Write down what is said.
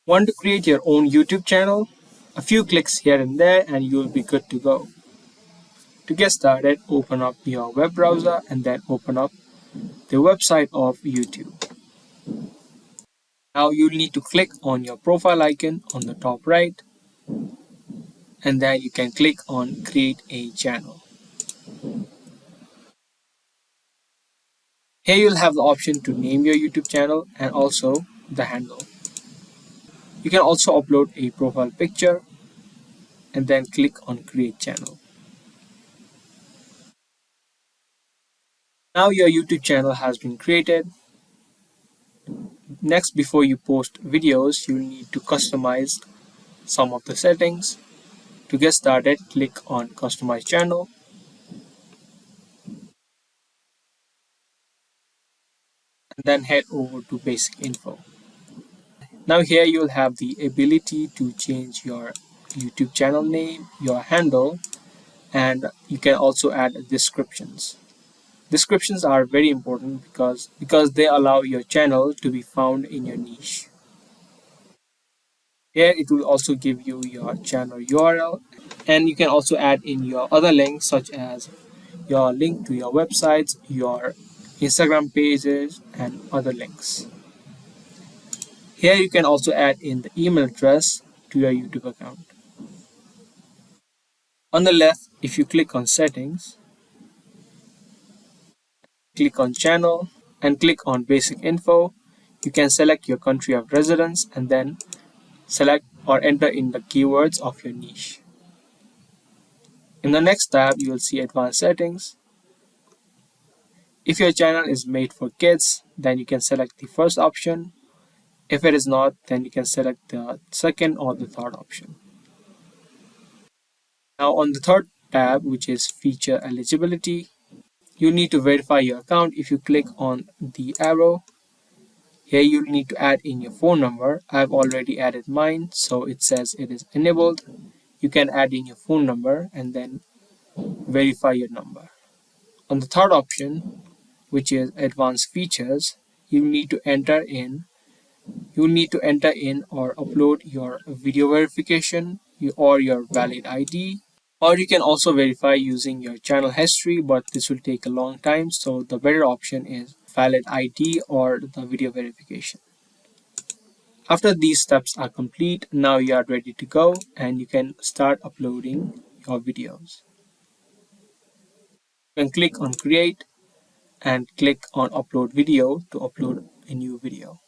Want to create your own YouTube channel? A few clicks here and there and you'll be good to go. To get started, open up your web browser and then open up the website of YouTube. Now you'll need to click on your profile icon on the top right, and then you can click on create a channel. Here you'll have the option to name your YouTube channel and also the handle. You can also upload a profile picture and then click on create channel. Now your YouTube channel has been created. Next, before you post videos, you'll need to customize some of the settings. To get started, click on customize channel and then head over to basic info. Now here you'll have the ability to change your YouTube channel name, your handle, and you can also add descriptions. Descriptions are very important because they allow your channel to be found in your niche. Here it will also give you your channel URL, and you can also add in your other links such as your link to your websites, your Instagram pages, and other links. Here you can also add in the email address to your YouTube account. On the left, if you click on settings, click on channel and click on basic info, you can select your country of residence and then select or enter in the keywords of your niche. In the next tab, you will see advanced settings. If your channel is made for kids, then you can select the first option. If it is not, then you can select the second or the third option. Now on the third tab, which is feature eligibility, you need to verify your account. If you click on the arrow, here you need to add in your phone number. I've already added mine, so it says it is enabled. You can add in your phone number and then verify your number. On the third option, which is advanced features, you need to enter in or upload your video verification or your valid ID, or you can also verify using your channel history, but this will take a long time, so the better option is valid ID or the video verification. After these steps are complete, now you are ready to go and you can start uploading your videos. You can click on create and click on upload video to upload a new video.